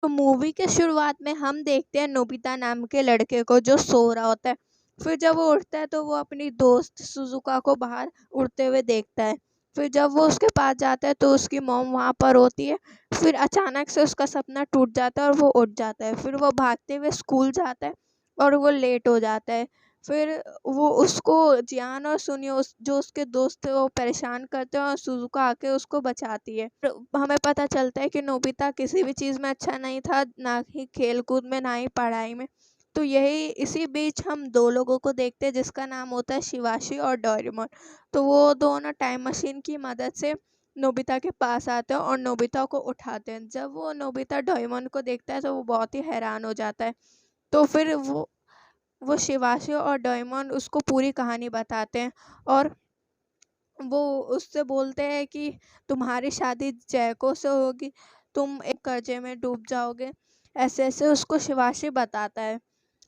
तो मूवी के शुरुआत में हम देखते हैं नोबिता नाम के लड़के को जो सो रहा होता है। फिर जब वो उठता है तो वो अपनी दोस्त सुजुका को बाहर उड़ते हुए देखता है। फिर जब वो उसके पास जाता है तो उसकी मॉम वहाँ पर होती है। फिर अचानक से उसका सपना टूट जाता है और वो उठ जाता है। फिर वो भागते हुए स्कूल जाता है और वो लेट हो जाता है। फिर वो उसको जियान और सुनियो जो उसके दोस्त थे वो परेशान करते हैं और सुजुका आके उसको बचाती है। फिर हमें पता चलता है कि नोबिता किसी भी चीज़ में अच्छा नहीं था, ना ही खेल कूद में, ना ही पढ़ाई में। तो यही इसी बीच हम दो लोगों को देखते हैं जिसका नाम होता है शिवाशी और डोरेमोन। तो वो दोनों टाइम मशीन की मदद से नोबिता के पास आते हैं और नोबिता को उठाते हैं। जब वो नोबिता डोरेमोन को देखता है तो वो बहुत ही हैरान हो जाता है। तो फिर वो शिवाशी और डोरेमोन उसको पूरी कहानी बताते हैं और वो उससे बोलते हैं कि तुम्हारी शादी जैको से होगी, तुम एक कर्जे में डूब जाओगे। ऐसे-ऐसे उसको शिवाशी बताता है।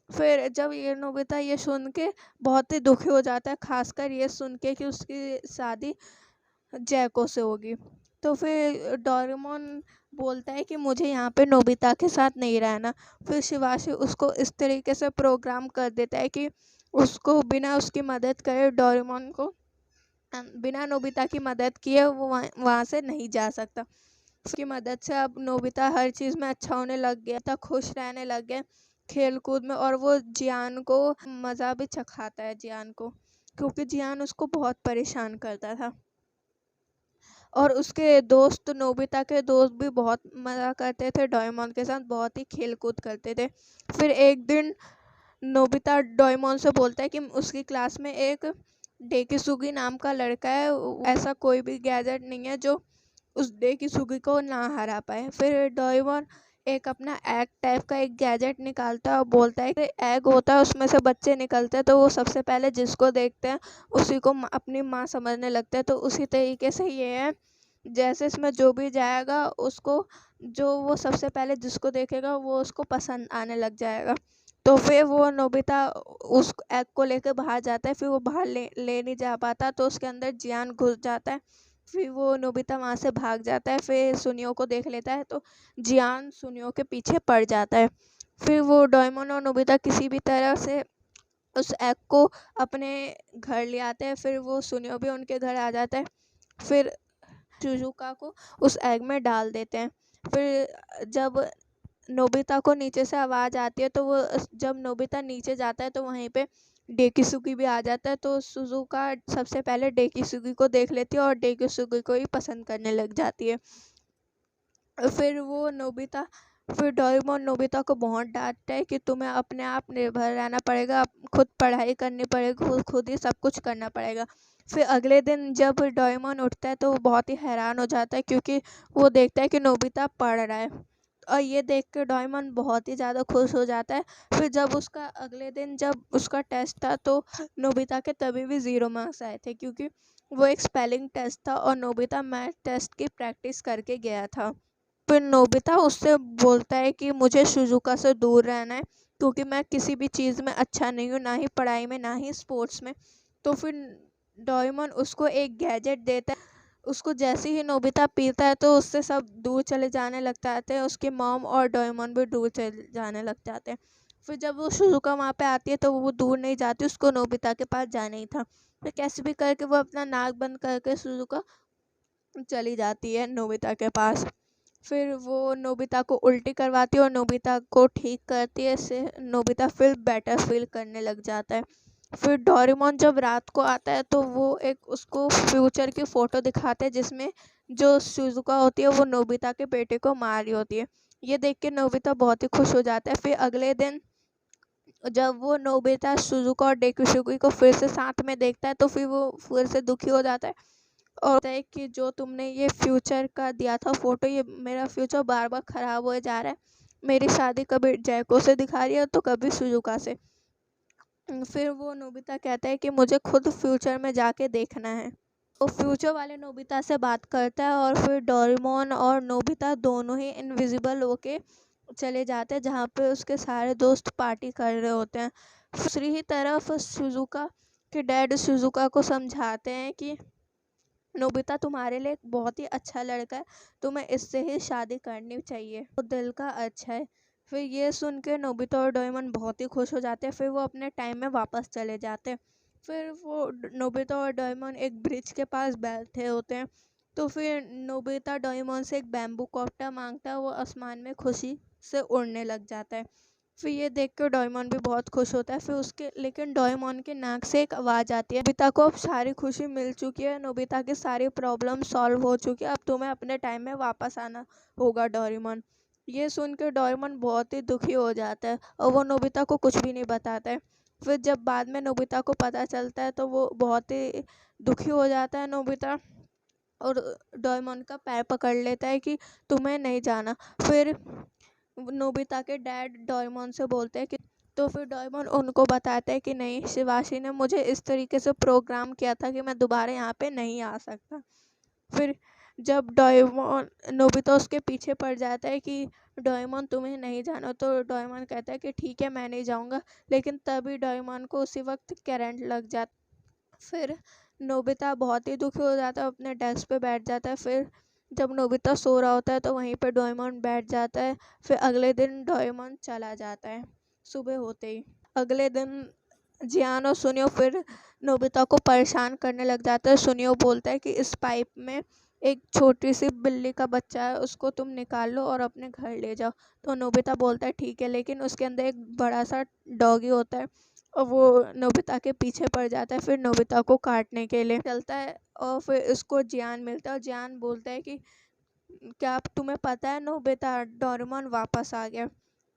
फिर जब ये नोबिता ये सुन के बहुत ही दुखी हो जाता है, ख़ासकर ये सुन के कि उसकी शादी जैको से होगी। तो फिर डोरेमोन बोलता है कि मुझे यहाँ पे नोबिता के साथ नहीं रहना। फिर शिवाशी उसको इस तरीके से प्रोग्राम कर देता है कि उसको बिना उसकी मदद करे डोरेमोन को बिना नोबिता की मदद किए वो वहाँ से नहीं जा सकता। उसकी मदद से अब नोबिता हर चीज़ में अच्छा होने लग गया था, खुश रहने लग गया खेल कूद में और वो जियान को मज़ा भी चखाता है जियान को, क्योंकि जियान उसको बहुत परेशान करता था। और उसके दोस्त नोबिता के दोस्त भी बहुत मज़ा करते थे डोरेमोन के साथ, बहुत ही खेल कूद करते थे। फिर एक दिन नोबिता डोरेमोन से बोलता है कि उसकी क्लास में एक डेकिसुगी नाम का लड़का है, ऐसा कोई भी गैजेट नहीं है जो उस डेकिसुगी को ना हरा पाए। फिर डोरेमोन एक अपना एग टाइप का एक गैजेट निकालता है और बोलता है कि एग होता है उसमें से बच्चे निकलते हैं, तो वो सबसे पहले जिसको देखते हैं उसी को अपनी माँ समझने लगता है। तो उसी तरीके से ये है, जैसे इसमें जो भी जाएगा उसको, जो वो सबसे पहले जिसको देखेगा वो उसको पसंद आने लग जाएगा। तो फिर वो नोबिता उस एग को लेकर बाहर जाता है। फिर वो बाहर ले नहीं जा पाता तो उसके अंदर जियान घुस जाता है। फिर वो नोबिता वहाँ से भाग जाता है। फिर सुनियो को देख लेता है तो जियान सुनियो के पीछे पड़ जाता है। फिर वो डोरेमोन और नोबिता किसी भी तरह से उस एग को अपने घर ले आते हैं। फिर वो सुनियो भी उनके घर आ जाता है। फिर शिज़ुका को उस एग में डाल देते हैं। फिर जब नोबिता को नीचे से आवाज़ आती है तो वो जब नोबिता नीचे जाता है तो वहीं पे डेकिसुगी भी आ जाता है। तो सुजुका सबसे पहले डेकिसुगी को देख लेती है और डेकिसुगी को ही पसंद करने लग जाती है। फिर वो नोबिता फिर डोरेमोन नोबिता को बहुत डांटता है कि तुम्हें अपने आप निर्भर रहना पड़ेगा, खुद पढ़ाई करनी पड़ेगी, खुद ही सब कुछ करना पड़ेगा। फिर अगले दिन जब डोरेमोन उठता है तो वो बहुत ही हैरान हो जाता है, क्योंकि वो देखता है कि नोबिता पढ़ रहा है और ये देख के डोरेमोन बहुत ही ज़्यादा खुश हो जाता है। फिर जब उसका अगले दिन जब उसका टेस्ट था तो नोबिता के तभी भी 0 मार्क्स आए थे, क्योंकि वो एक स्पेलिंग टेस्ट था और नोबिता मैथ टेस्ट की प्रैक्टिस करके गया था। फिर नोबिता उससे बोलता है कि मुझे शिज़ुका से दूर रहना है, क्योंकि मैं किसी भी चीज़ में अच्छा नहीं हूँ, ना ही पढ़ाई में, ना ही स्पोर्ट्स में। तो फिर डोरेमोन उसको एक गैजेट देता है। उसको जैसे ही नोबिता पीता है तो उससे सब दूर चले जाने लग जाते हैं, उसकी मॉम और डोरेमोन भी दूर चले जाने लग जाते हैं। फिर जब वो शिज़ुका वहाँ पे आती है तो वो दूर नहीं जाती, उसको नोबिता के पास जाना ही था। फिर कैसे भी करके वो अपना नाक बंद करके शिज़ुका चली जाती है नोबिता के पास। फिर वो नोबिता को उल्टी करवाती है और नोबिता को ठीक करती है। इससे नोबिता फिर बेटर फील करने लग जाता है। फिर डोरेमोन जब रात को आता है तो वो एक उसको फ्यूचर की फ़ोटो दिखाते हैं जिसमें जो शिज़ुका होती है वो नोबिता के बेटे को मार रही होती है। ये देख के नोबिता बहुत ही खुश हो जाता है। फिर अगले दिन जब वो नोबिता शिज़ुका और डेकिसुगी को फिर से साथ में देखता है तो फिर वो फिर से दुखी हो जाता है और होता है कि जो तुमने ये फ्यूचर का दिया था फ़ोटो, ये मेरा फ्यूचर बार-बार ख़राब होए जा रहा है। मेरी शादी कभी जैको से दिखा रही है तो कभी शिज़ुका से। फिर वो नोबिता कहता है कि मुझे खुद फ्यूचर में जाके देखना है। वो फ्यूचर वाले नोबिता से बात करता है और फिर डोरेमोन और नोबिता दोनों ही इनविजिबल होके चले जाते हैं जहाँ पे उसके सारे दोस्त पार्टी कर रहे होते हैं। दूसरी ही तरफ शिज़ुका के डैड शिज़ुका को समझाते हैं कि नोबिता तुम्हारे लिए एक बहुत ही अच्छा लड़का है, तुम्हें इससे ही शादी करनी चाहिए, वो दिल का अच्छा है। फिर ये सुन के नोबिता और डोरेमोन बहुत ही खुश हो जाते हैं। फिर वो अपने टाइम में वापस चले जाते हैं। फिर वो नोबिता और डोरेमोन एक ब्रिज के पास बैठे होते हैं। तो फिर नोबिता डोरेमोन से एक बैम्बू कॉप्टर मांगता है, वो आसमान में खुशी से उड़ने लग जाता है। फिर ये देख कर डोरेमोन भी बहुत खुश होता है। फिर उसके लेकिन डोरेमोन के नाक से एक आवाज़ आती है, नोबिता को अब सारी खुशी मिल चुकी है, नोबिता की सारी प्रॉब्लम सॉल्व हो चुकी है, अब तुम्हें अपने टाइम में वापस आना होगा डोरेमोन। ये सुन के डोरेमोन बहुत ही दुखी हो जाता है और वो नोबिता को कुछ भी नहीं बताता है। फिर जब बाद में नोबिता को पता चलता है तो वो बहुत ही दुखी हो जाता है नोबिता, और डोरेमोन का पैर पकड़ लेता है कि तुम्हें नहीं जाना। फिर नोबिता के डैड डोरेमोन से बोलते हैं कि, तो फिर डोरेमोन उनको बताता है कि नहीं, शिवाशी ने मुझे इस तरीके से प्रोग्राम किया था कि मैं दोबारा यहाँ पे नहीं आ सकता। फिर जब डोरेमोन नोबिता उसके पीछे पड़ जाता है कि डोरेमोन तुम्हें नहीं जाना, तो डोरेमोन कहता है कि ठीक है मैं नहीं जाऊँगा, लेकिन तभी डोरेमोन को उसी वक्त करंट लग जाता। फिर नोबिता बहुत ही दुखी हो जाता है, अपने डेस्क पे बैठ जाता है। फिर जब नोबिता सो रहा होता है तो वहीं पर डोरेमोन बैठ जाता है। फिर अगले दिन डोरेमोन चला जाता है सुबह होते ही। अगले दिन जियान और सुनियो फिर नोबिता को परेशान करने लग जाता है। सुनियो बोलता है कि इस पाइप में एक छोटी सी बिल्ली का बच्चा है, उसको तुम निकाल लो और अपने घर ले जाओ। तो नोबिता बोलता है ठीक है, लेकिन उसके अंदर एक बड़ा सा डॉगी होता है और वो नोबिता के पीछे पड़ जाता है, फिर नोबिता को काटने के लिए चलता है। और फिर उसको जियान मिलता है और जियान बोलता है कि क्या तुम्हें पता है नोबिता, डोरेमोन वापस आ गया।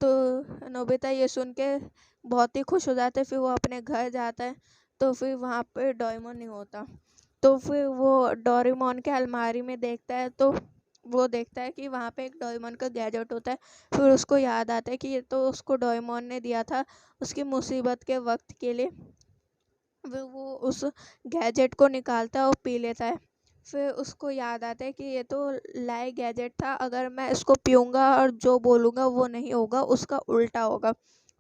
तो नोबिता ये सुन के बहुत ही खुश हो जाता है। फिर वो अपने घर जाता है तो फिर वहाँ पे डोरेमोन नहीं होता। तो फिर वो डोरेमोन के अलमारी में देखता है तो वो देखता है कि वहाँ पे एक डोरेमोन का गैजेट होता है। फिर उसको याद आता है कि ये तो उसको डोरेमोन ने दिया था उसकी मुसीबत के वक्त के लिए। फिर वो उस गैजेट को निकालता है और पी लेता है। फिर उसको याद आता है कि ये तो लाए गैजेट था, अगर मैं इसको पीऊँगा और जो बोलूँगा वो नहीं होगा, उसका उल्टा होगा।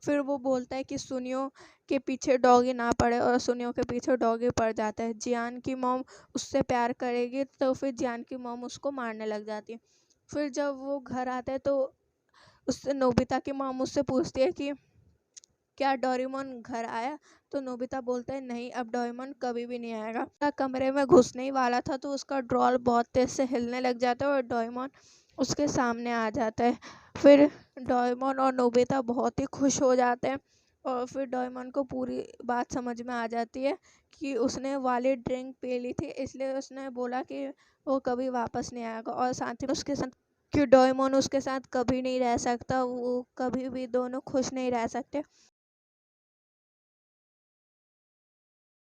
फिर वो बोलता है कि सुनियो के पीछे डॉगी ना पड़े, और सुनियो के पीछे डॉगी पड़ जाता है। जियान की मॉम उससे प्यार करेगी तो फिर जियान की मॉम उसको मारने लग जाती है। फिर जब वो घर आता है तो उससे नोबिता की मॉम उससे पूछती है कि क्या डोरेमोन घर आया? तो नोबिता बोलता है नहीं, अब डोरेमोन कभी भी नहीं आएगा। कमरे में घुसने ही वाला था तो उसका ड्रॉर बहुत तेज से हिलने लग जाता है और डोरेमोन उसके सामने आ जाता है। फिर डोरेमोन और नोबिता बहुत ही खुश हो जाते हैं, और फिर डोरेमोन को पूरी बात समझ में आ जाती है कि उसने वाली ड्रिंक पी ली थी, इसलिए उसने बोला कि वो कभी वापस नहीं आएगा, और साथ ही उसके साथ कि डोरेमोन उसके साथ कभी नहीं रह सकता, वो कभी भी दोनों खुश नहीं रह सकते।